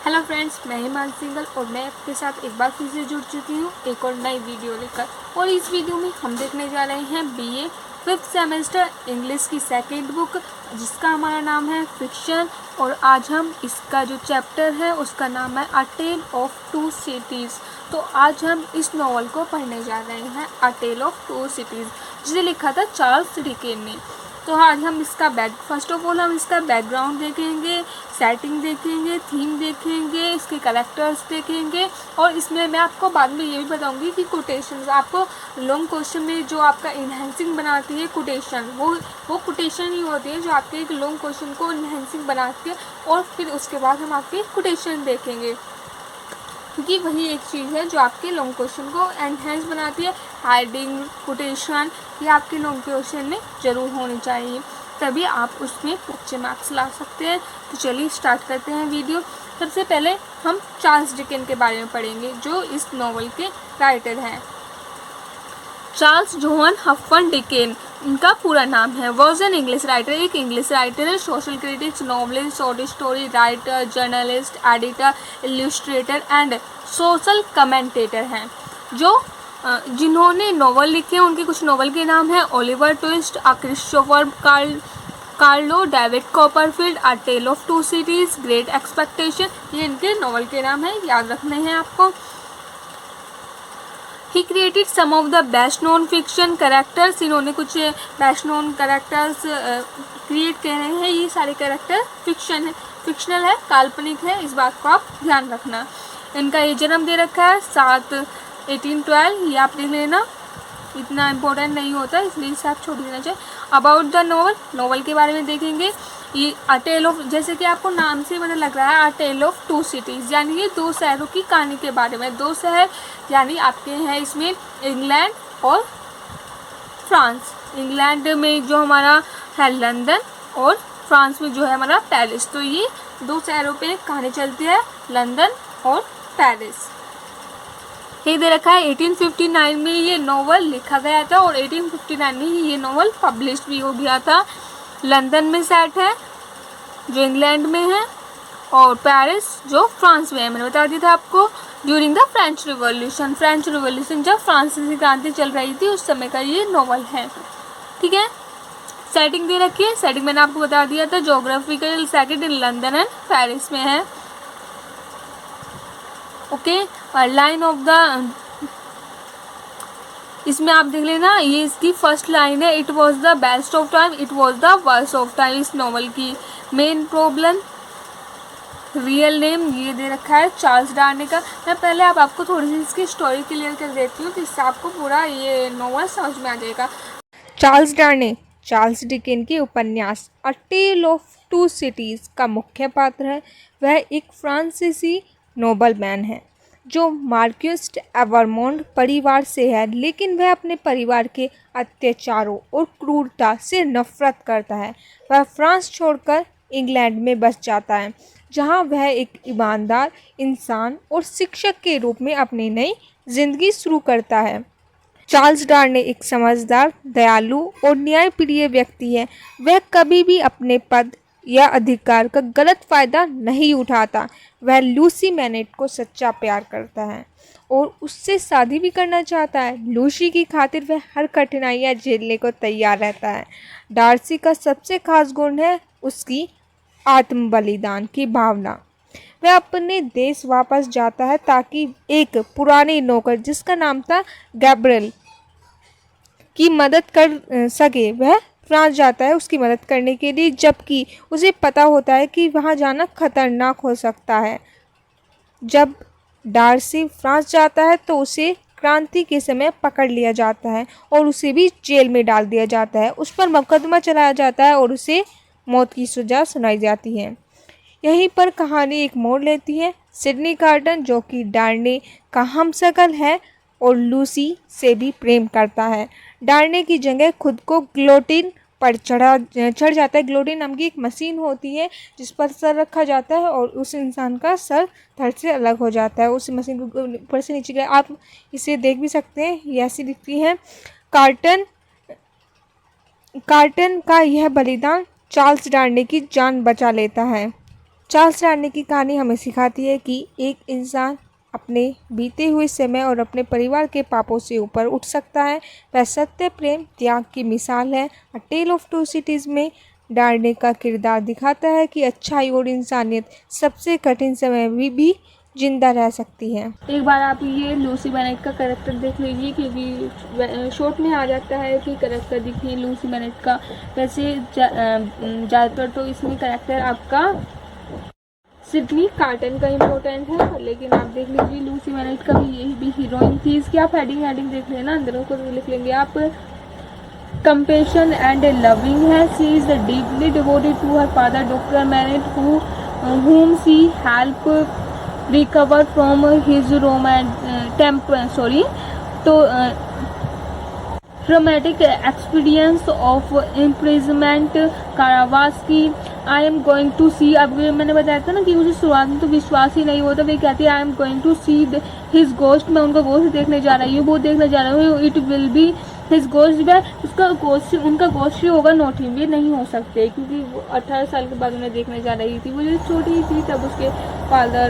Hello friends, मैं Himanshu single और मैं आपके साथ एक बार फिर से जुड़ चुकी हूँ एक और नई वीडियो लेकर। और इस वीडियो में हम देखने जा रहे हैं बीए 5th सेमेस्टर इंग्लिश की सेकंड बुक, जिसका हमारा नाम है फिक्शन। और आज हम इसका जो चैप्टर है उसका नाम है अ टेल ऑफ टू सिटीज़। तो आज हम इस नॉवल को पढ़ने जा रहे हैं, अ टेल ऑफ टू सिटीज़, जिसे लिखा था चार्ल्स डिकेन ने। तो आज हम इसका फर्स्ट ऑफ ऑल हम इसका बैकग्राउंड देखेंगे, सेटिंग देखेंगे, थीम देखेंगे, इसके करेक्टर्स देखेंगे। और इसमें मैं आपको बाद में ये भी बताऊंगी कि कोटेशंस आपको लॉन्ग क्वेश्चन में जो आपका इन्हेंसिंग बनाती है कोटेशन, वो कोटेशन ही होती है जो आपके एक लॉन्ग क्वेश्चन को इन्हेंसिंग बनाती है। और फिर उसके बाद हम आपके कोटेशन देखेंगे, क्योंकि वही एक चीज़ है जो आपके लॉन्ग क्वेश्चन को एनहेंस बनाती है। हेडिंग, कोटेशन, ये आपके लॉन्ग क्वेश्चन में ज़रूर होनी चाहिए, तभी आप उसमें अच्छे मार्क्स ला सकते हैं। तो चलिए स्टार्ट करते हैं वीडियो। सबसे पहले हम चार्ल्स डिकेन के बारे में पढ़ेंगे, जो इस नॉवल के राइटर हैं। चार्ल्स जोहन हफन डिकेन इनका पूरा नाम है। वॉज एन इंग्लिश राइटर, एक इंग्लिश राइटर है, social critics, novelist, short story writer, journalist, editor, illustrator and social commentator हैं। जिन्होंने नॉवल लिखे हैं उनके कुछ नॉवल के नाम हैं Oliver Twist, a Christopher Carlo, David Copperfield, a tale of two cities, great expectation. ये इनके नॉवल के नाम हैं, याद रखने हैं आपको। He created some of the best known fiction characters, इन्होंने कुछ बेस्ट नोन कैरेक्टर्स क्रिएट किए हैं। ये सारे कैरेक्टर फिक्शनल है, काल्पनिक है, इस बात को आप ध्यान रखना। इनका ये जन्म दे रखा है 7/18/12, ये आप देख लेना, इतना इम्पोर्टेंट नहीं होता इसलिए इसे आप छोड़ देना चाहिए। अबाउट द नॉवल के बारे में देखेंगे। ये अ टेल ऑफ, जैसे कि आपको नाम से मतलब लग रहा है, अ टेल ऑफ टू सिटीज़, यानी ये दो शहरों की कहानी के बारे में। दो शहर यानी आपके हैं इसमें इंग्लैंड और फ्रांस। इंग्लैंड में जो हमारा है लंदन और फ्रांस में जो है हमारा पेरिस। तो ये दो शहरों पे कहानी चलती है, लंदन और पेरिस। ये दे रखा है 1859 में ये नॉवल लिखा गया था और 1859 में ही ये नॉवल पब्लिश भी हो गया था। लंदन में सेट है जो इंग्लैंड में है, और पेरिस जो फ्रांस में है। मैंने बता दिया था आपको। ड्यूरिंग द फ्रेंच रिवॉल्यूशन जब फ्रांसीसी क्रांति चल रही थी उस समय का ये नॉवल है, ठीक है। सेटिंग दे रखी है, सेटिंग मैंने आपको बता दिया था, geographical setting in London and Paris में है, ओके। और लाइन ऑफ द, इसमें आप देख लेना, ये इसकी फर्स्ट लाइन है, it was the best of time, it was the worst of time. इस नॉवल की मेन प्रॉब्लम, रियल नेम ये दे रखा है चार्ल्स डार्ने का। मैं पहले आपको थोड़ी सी इसकी स्टोरी क्लियर कर देती हूँ, जिससे आपको पूरा ये नॉवल समझ में आ जाएगा। चार्ल्स डार्ने चार्ल्स डिकेन के उपन्यास अ टेल ऑफ टू सिटीज़ का मुख्य पात्र है। वह एक फ्रांसीसी नोबलमैन है जो मार्क्यूस्ट एवर्मोंट परिवार से है, लेकिन वह अपने परिवार के अत्याचारों और क्रूरता से नफरत करता है। वह फ्रांस छोड़कर इंग्लैंड में बस जाता है, जहां वह एक ईमानदार इंसान और शिक्षक के रूप में अपनी नई जिंदगी शुरू करता है। चार्ल्स डार्ने एक समझदार, दयालु और न्यायप्रिय व्यक्ति है। वह कभी भी अपने पद या अधिकार का गलत फायदा नहीं उठाता। वह लूसी मैनेट को सच्चा प्यार करता है और उससे शादी भी करना चाहता है। लूसी की खातिर वह हर कठिनाइयाँ झेलने को तैयार रहता है। डार्सी का सबसे खास गुण है उसकी आत्म बलिदान की भावना। वह अपने देश वापस जाता है ताकि एक पुराने नौकर जिसका नाम था गैब्रियल की मदद कर सके। वह फ्रांस जाता है उसकी मदद करने के लिए, जबकि उसे पता होता है कि वहां जाना खतरनाक हो सकता है। जब डार्सी फ्रांस जाता है तो उसे क्रांति के समय पकड़ लिया जाता है और उसे भी जेल में डाल दिया जाता है। उस पर मुकदमा चलाया जाता है और उसे मौत की सजा सुनाई जाती है। यहीं पर कहानी एक मोड़ लेती है। सिडनी कार्टन, जो कि डार्ने का हमशक्ल है और लूसी से भी प्रेम करता है, डार्ने की जगह खुद को गिलोटिन पर चढ़ जाता है। गिलोटिन नाम की एक मशीन होती है जिस पर सर रखा जाता है और उस इंसान का सर धड़ से अलग हो जाता है। उस मशीन को ऊपर से नीचे गए, आप इसे देख भी सकते हैं, ये ऐसी दिखती है। कार्टन का यह बलिदान चार्ल्स डार्ने की जान बचा लेता है। चार्ल्स डार्ने की कहानी हमें सिखाती है कि एक इंसान अपने बीते हुए समय और अपने परिवार के पापों से ऊपर उठ सकता है। वह सत्य, प्रेम, त्याग की मिसाल है। अ टेल ऑफ टू सिटीज़ में डार्ने का किरदार दिखाता है कि अच्छाई और इंसानियत सबसे कठिन समय में भी जिंदा रह सकती है। एक बार आप ये लूसी बेनेट का कैरेक्टर देख लीजिए, क्योंकि शॉर्ट में आ जाता है कि कैरेक्टर देखिए लूसी बेनेट का। वैसे ज़्यादातर तो इसमें कैरेक्टर आपका सिडनी कार्टन का इम्पोर्टेंट है, लेकिन आप देख लीजिए लूसी बेनेट का भी यही भी हीरोइन थी। इसकी आप हेडिंग देख लेना, अंदरों को लिख लेंगे आप। कंपेशन एंड लविंग है। She is deeply devoted to her father doctor Bennett whom she helped recover from his traumatic experience of imprisonment कारावास की। आई एम गोइंग टू सी, अब मैंने बताया था ना कि मुझे शुरुआत में तो विश्वास ही नहीं होता। वे कहती है I am going to see his ghost, मैं उनका गोस्ट देखने जा रही हूँ, वो देखने जा रही हूँ। It will be his ghost, वह उसका गोस्ट, उनका गोस्ट होगा, नॉट हिम। ये नहीं हो सकते, क्योंकि वो 18 साल के बाद उन्हें देखने जा रही थी। वो जो छोटी थी तब उसके फादर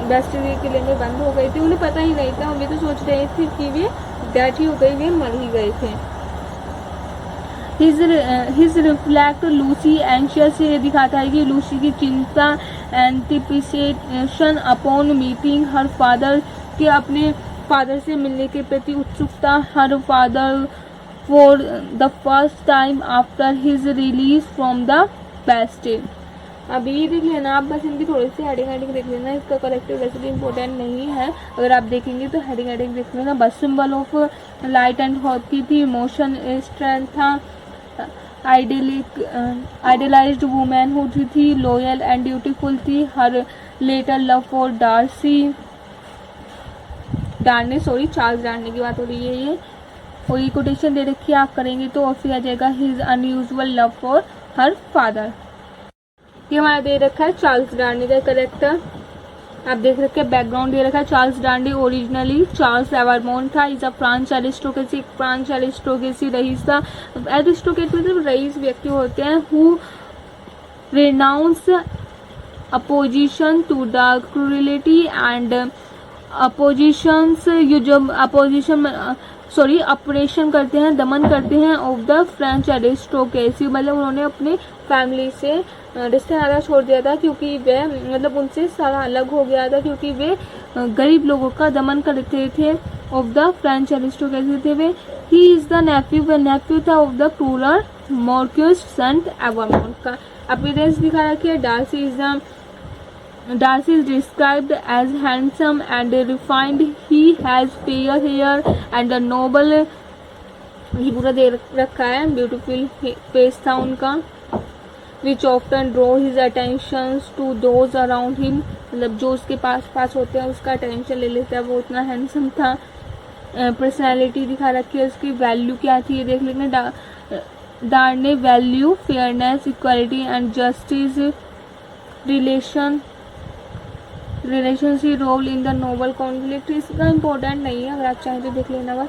वेस्ट किले में बंद हो गए थे, उन्हें पता ही नहीं था। वे तो सोच रहे थे कि वे डेथ ही हो गई, वे मर ही गए थे। हिज रिफ्लेक्ट लूसी एंशियस, ये दिखाता है कि लूसी की चिंता, anticipation upon meeting her father, के अपने फादर से मिलने के प्रति उत्सुकता। Her father for the first time after his release from the Bastille. अब ये देख लेना आप, बस इनकी थोड़ी सी हेडिंग देख लेना। इसका करेक्टर वैसे भी इम्पोर्टेंट नहीं है, अगर आप देखेंगे तो हेडिंग देख लेना। बस symbol of light and hope की थी। इमोशन स्ट्रेंथ था। आइडियलाइज्ड वुमेन हु थी लॉयल एंड ब्यूटीफुल थी। हर लेटर लव फॉर चार्ल्स डार्ने की बात हो रही है ये, और ये कोटेशन दे रखी है, आप करेंगे तो और फिर आ जाएगा his unusual love for her father. ये हमारा दे रखा है चार्ल्स डार्ने का करेक्टर, आप देख रखे हैं बैकग्राउंड दे रखा है। Charles Darnay originally Charles Evremonde था। Is a France aristocracy, France aristocracy रईस था। एरिस्टोक्रेट मतलब रईस व्यक्ति होते हैं who renounce opposition to the cruelty and oppositions, ये जो अपोजिशन ऑपरेशन करते हैं, दमन करते हैं ऑफ द फ्रेंच एरिस्टोक्रेसी, मतलब उन्होंने अपने फैमिली से रिश्ता नाता छोड़ दिया था, क्योंकि वे मतलब उनसे सारा अलग हो गया था, क्योंकि वे गरीब लोगों का दमन करते थे। ऑफ द फ्रेंच एरिस्टोक्रेसी थे वे। ही इज द नेफ्यू था of the ruler Marquis Saint Evremonde का। अपीयरेंस दिखा रखी है। Darcy is described as handsome and refined. He has fair hair and a noble, ये पूरा दे रखा है, ब्यूटीफुल फेस था उनका। Which often draw his attention to those around him, मतलब जो उसके पास होते हैं उसका अटेंशन ले लेता है, वो उतना हैंडसम था। पर्सनैलिटी दिखा रखी है उसकी। वैल्यू क्या थी ये देख लेंगे। Darnay value fairness, equality and justice, relationship role in the noble conflict. इसका इम्पोर्टेंट नहीं है, अगर आप चाहें तो देख लेना बस।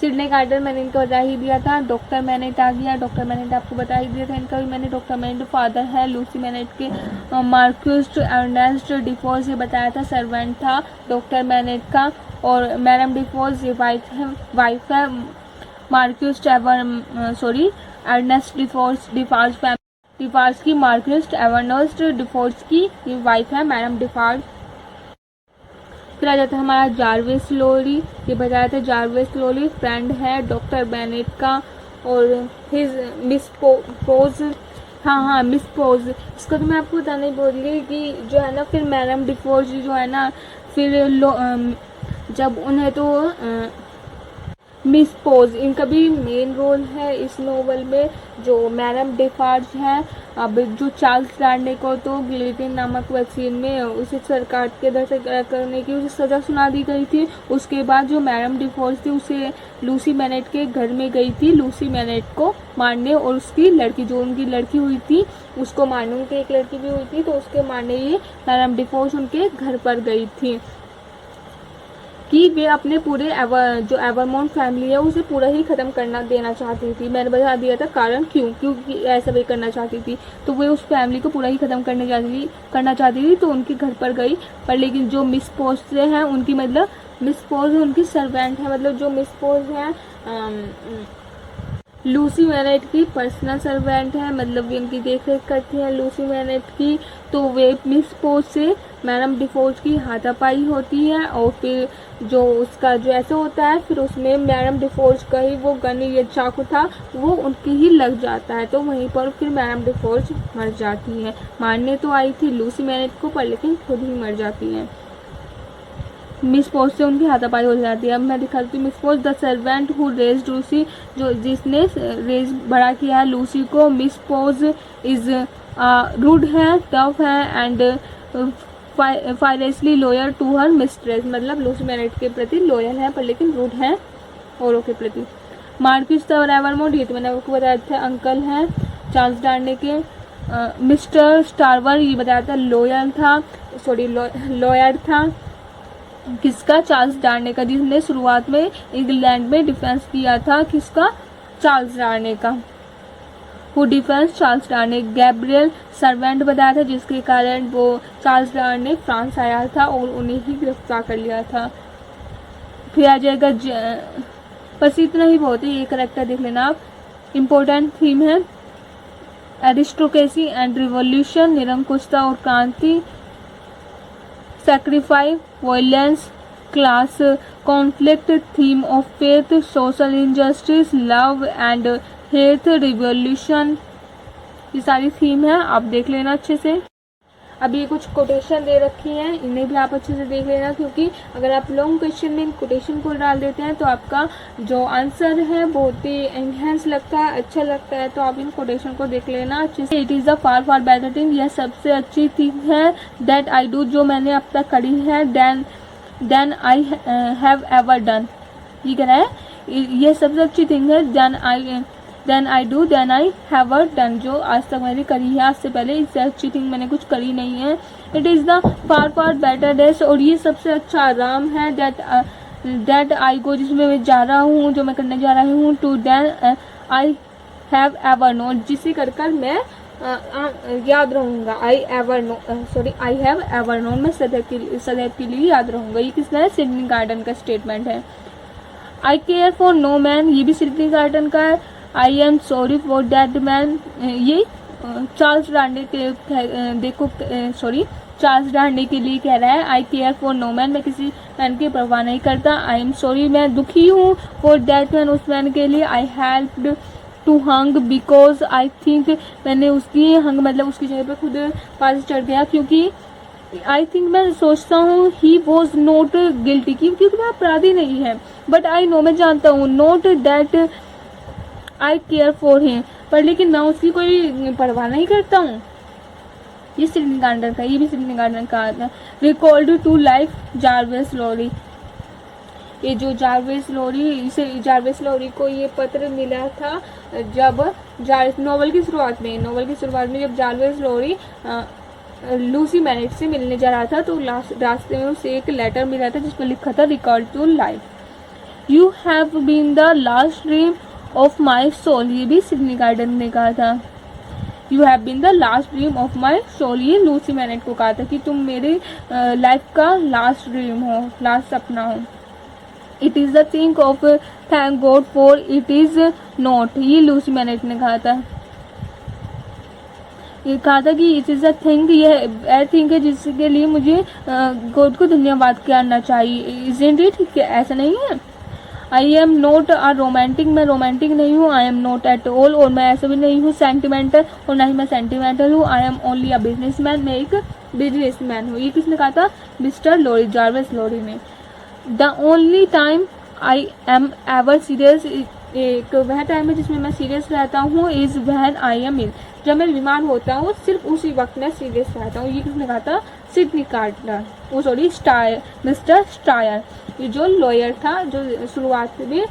सिडनी कार्टर मैंने इनको बता ही दिया था। डॉक्टर मैनेट आ गया, डॉक्टर मैनेट आपको बता ही दिया था इनका भी मैंने। डॉक्टर मैनेट फादर है लूसी मैनेट के। मार्क्यूस अर्नेस्ट डिफोर्स ये बताया था, सर्वेंट था डॉक्टर मैनेट का। और मैडम डिफोर्स ये वाइफ है मार्क्यूस अर्नेस्ट डिफार्स की। मार्क्यूस एवर्नस्ट डिफोर्स की ये वाइफ है मैडम डिफार्स। फिर आ जाता है हमारा जारविस लोरी, ये बताया था जारविस लोरी फ्रेंड है डॉक्टर बेनेट का। और his miss pose, miss pose, इसका तो मैं आपको बताने बोल रही कि जो है ना, फिर मैडम डिफोर्स जो है ना, फिर जब उन्हें तो मिस पोज, इनका भी मेन रोल है इस नोवेल में। जो मैडम डिफार्ज है, अब जो चार्ल्स डार्ने को तो गिलेटिन नामक वैक्सीन में उसे सरकार के दर से करने की उसे सज़ा सुना दी गई थी। उसके बाद जो मैडम डिफोर्स थी उसे लूसी मैनेट के घर में गई थी लूसी मैनेट को मारने, और उसकी लड़की जो उनकी लड़की हुई थी उसको मारने, उनकी एक लड़की भी हुई थी तो उसके मारने ये मैडम डिफोर्स उनके घर पर गई थी। कि वे अपने पूरे जो एवरमोंट फैमिली है उसे पूरा ही ख़त्म करना देना चाहती थी। मैंने बता दिया था कारण क्योंकि ऐसा वे करना चाहती थी। तो वे उस फैमिली को पूरा ही ख़त्म करना चाहती थी। तो उनके घर पर गई, पर लेकिन जो मिस पोस्ट हैं उनकी, मतलब मिस पोज उनकी सर्वेंट है, मतलब जो मिस पोज हैं लूसी मैनेट की पर्सनल सर्वेंट है, मतलब वे उनकी देख रेख करती हैं लूसी मैनेट की। तो वे मिस पोज से मैडम डिफोल्ट की हाथापाई होती है, और फिर जो उसका जो ऐसा होता है, फिर उसमें मैडम डिफोल्ट का ही वो गन या चाकू था वो उनकी ही लग जाता है। तो वहीं पर फिर मैडम डिफोल्ट मर जाती है। मारने तो आई थी लूसी मैनेट को, पर लेकिन खुद ही मर जाती हैं। मिस पोज से उनकी हाथापाई हो जाती है। अब मैं दिखाती हूँ Miss Pross, the servant who raised Lucie, जो जिसने रेज बड़ा किया है लूसी को। मिस पोज इज रूड है, टफ है and fiercely loyal to her mistress, मतलब लूसी मैनेट के प्रति लॉयल है पर लेकिन रूड है औरों के प्रति। मार्किस और एवरमोंट, ये तो मैंने आपको बताया था अंकल हैं चार्ल्स डार्ने के। मिस्टर स्टारवर, ये बताया था लॉयल था, सॉरी लॉयर था किसका, चार्ल्स डार्ने का, जिसने शुरुआत में इंग्लैंड में डिफेंस किया था, किसका, चार्ल्स डार्ने का। Who defence Charles Darnay. Gabriel servant बताया था जिसके कारण वो चार्ल्स डार्ने फ्रांस आया था और उन्हें ही गिरफ्तार कर लिया था। फिर आ जाएगा बस इतना ही बहुत है, ये करेक्टर देख लेना आप। इम्पोर्टेंट थीम है एरिस्टोक्रेसी एंड रिवॉल्यूशन, निरंकुशता और क्रांति, sacrifice, violence, class conflict, theme of faith, social injustice, love and hate, revolution, ये सारी थीम है, आप देख लेना अच्छे से। अब ये कुछ कोटेशन दे रखी हैं, इन्हें भी आप अच्छे से देख लेना, क्योंकि अगर आप लॉन्ग क्वेश्चन में इन कोटेशन को डाल देते हैं तो आपका जो आंसर है बहुत ही एनहेंस लगता है, अच्छा लगता है। तो आप इन कोटेशन को देख लेना अच्छे से। It is the far far better thing, यह सबसे अच्छी थिंग है दैट आई डू, जो मैंने अब तक करी है, then I have ever done, ये कह रहा है यह सबसे अच्छी थिंग है then I do then I have ever done, जो आज तक मैंने करी है, आज से पहले इससे अच्छी थिंग मैंने कुछ करी नहीं है। It is the far far better days, और ये सबसे अच्छा आराम है दैट आई गो, जिसमें मैं जा रहा हूँ, जो मैं करने जा रही हूँ, to than I have ever known, जिसे कर कर मैं याद रहूँगा। आई हैव एवर नोन, मैं सदैव के लिए याद रहूँगा। ये किसका है, सिडनी गार्डन का स्टेटमेंट है। आई केयर फॉर नो मैन, ये भी सिडनी गार्डन का है। I am sorry for that man, ये चार्ल्स डार्ने के चार्ल्स डार्ने के लिए कह रहा है। आई केयर फॉर नो मैन, मैं किसी मैन की परवाह नहीं करता। आई एम सॉरी, मैं दुखी हूँ, फॉर दैट मैन, उस मैन के लिए। I helped to hang because I think, मैंने उसकी हंग मतलब उसकी जगह पे खुद पास चढ़ गया, क्योंकि आई थिंक मैं सोचता हूँ ही वॉज नॉट गिल्टी, क्योंकि वह अपराधी नहीं है। बट आई नो, मैं जानता हूँ, not that I care for him, पर लेकिन मैं उसकी कोई परवाह नहीं करता हूँ। ये सिडनी गार्डन का, ये भी सिडनी गार्डन का आता है। Recalled to life Jarvis Lorry, ये जो जारवेस लॉरी को ये पत्र मिला था जब नोवेल की शुरुआत में जब जारवेस लॉरी लूसी मैनेट से मिलने जा रहा था, तो रास्ते में उसे एक लेटर मिला था जिसमें लिखा था recalled to life, you have been the last dream of my soul, ये भी सिडनी गार्डन ने कहा था। You have been the last dream of my soul, ये लूसी मैनेट को कहा था कि तुम मेरे लाइफ का लास्ट ड्रीम हो, लास्ट सपना हो। It is the thing of thank God for it is not, ये लूसी मैनेट ने कहा था। ये कहा था कि इट इज़ अ थिंग, यह थिंग है जिसके लिए मुझे गॉड को धन्यवाद करना चाहिए। इज़न्ट इट, ऐसा नहीं है। I am not a romantic, मैं रोमांटिक नहीं हूँ। I am not at all, और मैं ऐसा भी नहीं हूँ सेंटिमेंटल, और ना ही मैं सेंटिमेंटल हूँ। I am only a businessman, मैं एक बिजनेसमैन हूँ। ये किसने कहा था, मिस्टर लॉरी, जारवेस लॉरी ने। The only time I am ever serious, एक वह टाइम है जिसमें मैं सीरियस रहता हूँ, is when I am ill, जब मैं बीमार होता हूँ सिर्फ उसी वक्त मैं सीरियस रहता हूँ। ये किसने कहा था, सिडनी गार्डनर, मिस्टर स्टायर, ये जो लॉयर था जो शुरुआत में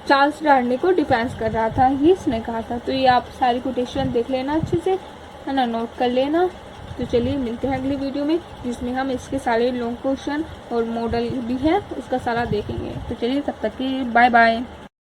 चार्ल्स डार्ने को डिफेंस कर रहा था, ये इसने कहा था। तो ये आप सारी कोटेशन देख लेना अच्छे से, है ना, नोट कर लेना। तो चलिए मिलते हैं अगली वीडियो में, जिसमें हम इसके सारे लॉन्ग क्वेश्चन और मॉडल भी है उसका सारा देखेंगे। तो चलिए तब तक के बाय बाय।